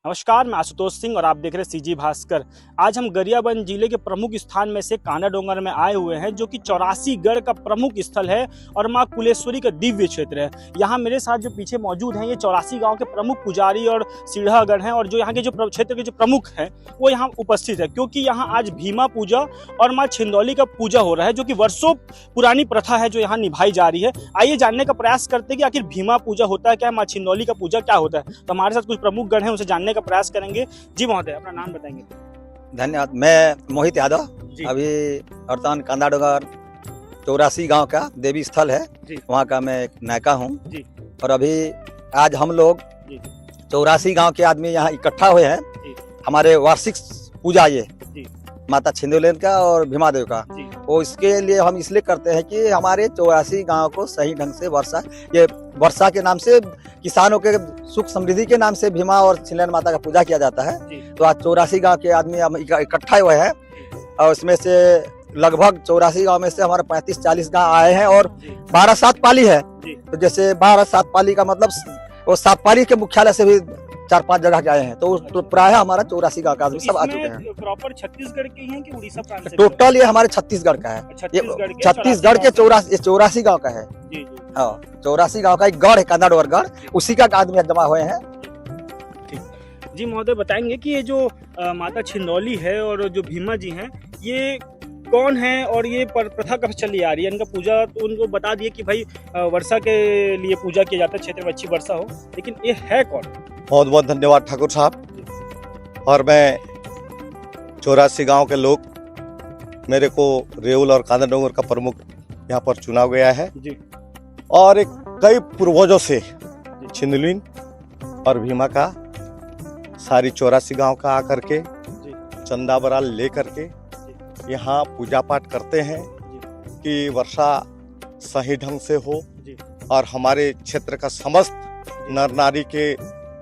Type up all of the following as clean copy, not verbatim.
नमस्कार, मैं आशुतोष सिंह और आप देख रहे हैं सीजी भास्कर। आज हम गरियाबंद जिले के प्रमुख स्थान में से कांडा डोंगर में आए हुए हैं, जो कि 84 गढ़ का प्रमुख स्थल है और मां कुलेश्वरी का दिव्य क्षेत्र है। यहाँ मेरे साथ जो पीछे मौजूद हैं, ये 84 गांव के प्रमुख पुजारी और सीढ़ागढ़ हैं, और जो यहाँ के जो क्षेत्र के जो प्रमुख हैं वो यहाँ उपस्थित है, क्योंकि यहाँ आज भीमा पूजा और माँ छिंदौली का पूजा हो रहा है, जो कि वर्षों पुरानी प्रथा है जो यहाँ निभाई जा रही है। आइए जानने का प्रयास करते हैं कि आखिर भीमा पूजा होता है क्या, माँ छिंदौली का पूजा क्या होता है। तो हमारे साथ कुछ प्रमुख गण हैं, उनसे जानने का प्रयास करेंगे। जी महोदय, अपना नाम बताएंगे। धन्यवाद। मैं मोहित यादव, अभी वर्तमान कांडा डोंगर 84 गांव का देवी स्थल है, वहाँ का मैं एक नायका हूँ। और अभी आज हम लोग 84 गांव के आदमी यहाँ इकट्ठा हुए हैं। हमारे वार्षिक पूजा ये माता छिंदौली का और भीमा देव का, वो इसके लिए हम इसलिए करते हैं कि हमारे 84 गांव को सही ढंग से वर्षा के नाम से, किसानों के सुख समृद्धि के नाम से भीमा और छिंदौली माता का पूजा किया जाता है। तो आज 84 गांव के आदमी हम इकट्ठा हुए हैं, और उसमें से लगभग 84 गांव में से हमारे 35-40 गांव आए हैं, और 12-7 पाली है। तो जैसे 12-7 पाली का मतलब वो 7 पाली के मुख्यालय से भी 4-5 जगह के आए हैं। तो प्राय हमारा 84 गांव का आदमी सब आ चुके हैं। प्रॉपर छत्तीसगढ़ के हैं कि उड़ीसा प्रांत से? टोटल ये हमारे छत्तीसगढ़ का है। छत्तीसगढ़ के 84 गांव का है। हाँ, 84 गांव का एक गढ़ है, कांडा डोंगर गढ़, उसी का आदमी जमा हुए हैं। जी महोदय, बताएंगे कि ये जो माता छिंदौली है और जो भीमा जी हैं, ये कौन है और ये प्रथा कब चली आ रही है? इनका पूजा तो उनको बता दिए कि भाई वर्षा के लिए पूजा किया जाता है, क्षेत्र में अच्छी वर्षा हो, लेकिन ये है कौन? बहुत बहुत धन्यवाद ठाकुर साहब। और मैं 84 गांव के लोग, मेरे को रेउल और कांडा डोंगर का प्रमुख यहाँ पर चुना गया है जी। और एक कई पूर्वजों से छिंदौली और भीमा का सारी 84 गांव का आकर के चंदा बराल ले करके यहाँ पूजा पाठ करते हैं कि वर्षा सही ढंग से हो और हमारे क्षेत्र का समस्त नर नारी के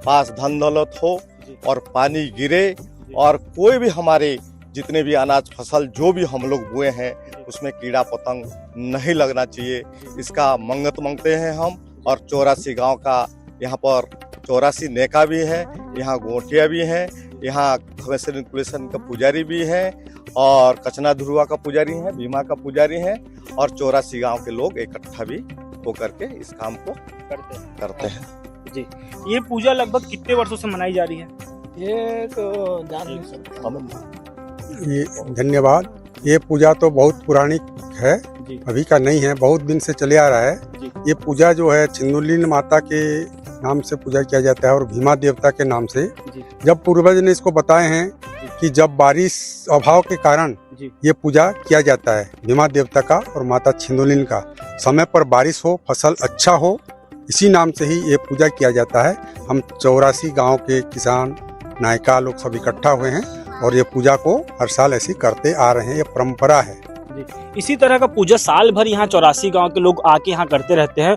पास धन दौलत हो और पानी गिरे, और कोई भी हमारे जितने भी अनाज फसल जो भी हम लोग बोए हैं उसमें कीड़ा पतंग नहीं लगना चाहिए, इसका मंगत मांगते हैं हम। और 84 गांव का यहाँ पर 84 नेका भी है, यहाँ गोटिया भी हैं, यहाँ कुलेश्वरी का पुजारी भी है, और कचना धुरुआ का पुजारी है, भीमा का पुजारी है, और 84 गांव के लोग इकट्ठा भी होकर के इस काम को करते हैं जी। ये पूजा लगभग कितने वर्षों से मनाई जा रही है? ये तो ये धन्यवाद। ये पूजा तो बहुत पुरानी है, अभी का नहीं है, बहुत दिन से चले आ रहा है। ये पूजा जो है छिंदौली माता के नाम से पूजा किया जाता है और भीमा देवता के नाम से। जब पूर्वज ने इसको बताए हैं कि जब बारिश अभाव के कारण ये पूजा किया जाता है, भीमा देवता का और माता छिंदौली का, समय पर बारिश हो, फसल अच्छा हो, इसी नाम से ही ये पूजा किया जाता है। हम 84 गांव के किसान नायका लोग सब इकट्ठा हुए हैं और ये पूजा को हर साल ऐसे करते आ रहे हैं, ये परंपरा है। इसी तरह का पूजा साल भर यहाँ 84 गांव के लोग आके यहाँ करते रहते हैं।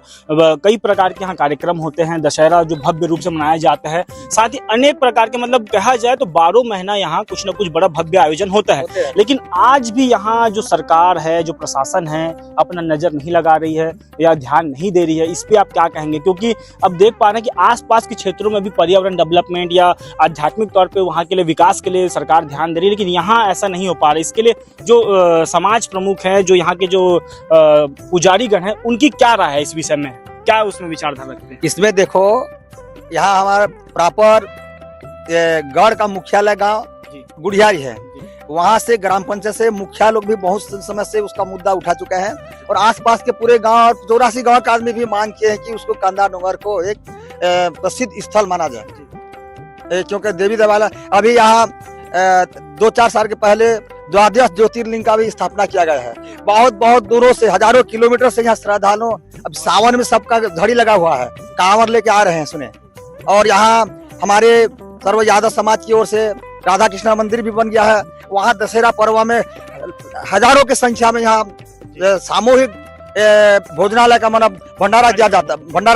कई प्रकार के यहाँ कार्यक्रम होते हैं, दशहरा जो भव्य रूप से मनाया जाता है, साथ ही अनेक प्रकार के, मतलब कहा जाए तो 12 महीना यहाँ कुछ न कुछ बड़ा भव्य आयोजन होता है। लेकिन आज भी यहाँ जो सरकार है, जो प्रशासन है, अपना नजर नहीं लगा रही है या ध्यान नहीं दे रही है। इस पे आप क्या कहेंगे? क्योंकि अब देख पा रहे हैं कि आसपास के क्षेत्रों में भी पर्यावरण डेवलपमेंट या आध्यात्मिक तौर पर वहाँ के लिए विकास के लिए सरकार ध्यान दे रही है, लेकिन यहाँ ऐसा नहीं हो पा रहा। इसके लिए जो समाज प्रमुख हैं, जो यहाँ के जो पुजारीगण हैं, उनकी क्या राय है इस विषय में? क्या उसमें विचारधारा रखते हैं? इसमें देखो, यहाँ हमारा प्रॉपर गढ़ का मुख्यालय गांव गुड़ियारी है, वहाँ से ग्राम पंचायत से मुखिया लोग भी बहुत समय से उसका मुद्दा उठा चुका है, और आसपास के पूरे गांव 84 गांव के आदमी भी मांग किए हैं कि उसको कांडा डोंगर को एक प्रसिद्ध स्थल माना जाए, क्योंकि देवी देवालय अभी यहाँ 2-4 साल के पहले द्वादश ज्योतिर्लिंग का भी स्थापना किया गया है। बहुत बहुत दूरों से, हजारों किलोमीटर से यहाँ श्रद्धालु, अब सावन में सबका घड़ी लगा हुआ है, कांवर लेके आ रहे हैं सुने। और यहाँ हमारे सर्व यादव समाज की ओर से राधा कृष्ण मंदिर भी बन गया है। वहाँ दशहरा पर्व में हजारों की संख्या में यहाँ सामूहिक भोजनालय का मतलब भंडारा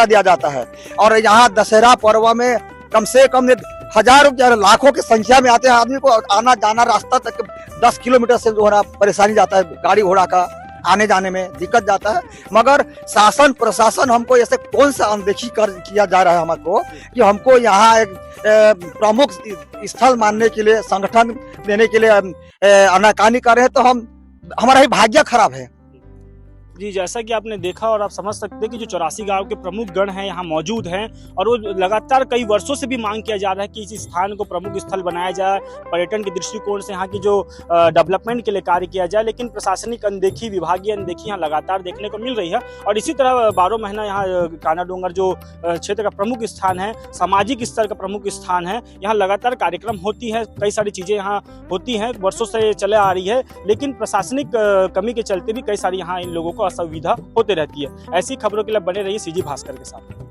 दिया जाता है। और यहाँ दशहरा पर्व में कम से कम हजारों लाखों की संख्या में आते हैं। आदमी को आना जाना रास्ता तक 10 किलोमीटर से जो है परेशानी जाता है, गाड़ी घोड़ा का आने जाने में दिक्कत जाता है। मगर शासन प्रशासन हमको ऐसे कौन सा अनदेखी किया जा रहा है हमको, कि हमको यहाँ एक प्रमुख स्थल मानने के लिए, संगठन देने के लिए आनाकानी कर रहे हैं, तो हमारा ही भाग्य खराब है। जी, जैसा कि आपने देखा और आप समझ सकते हैं कि जो 84 गांव के प्रमुख गण हैं यहाँ मौजूद हैं और वो लगातार कई वर्षों से भी मांग किया जा रहा है कि इस स्थान को प्रमुख स्थल बनाया जाए, पर्यटन के दृष्टिकोण से यहाँ की जो डेवलपमेंट के लिए कार्य किया जाए, लेकिन प्रशासनिक अनदेखी, विभागीय अनदेखी यहाँ लगातार देखने को मिल रही है। और इसी तरह 12 महीना यहाँ कान्हा डोंगर जो क्षेत्र का प्रमुख स्थान है, सामाजिक स्तर का प्रमुख स्थान है, यहाँ लगातार कार्यक्रम होती है, कई सारी चीज़ें यहाँ होती हैं, वर्षों से चले आ रही है, लेकिन प्रशासनिक कमी के चलते भी कई सारी यहाँ इन लोगों को असुविधा होते रहती है। ऐसी खबरों के लिए बने रहिए सीजी भास्कर के साथ।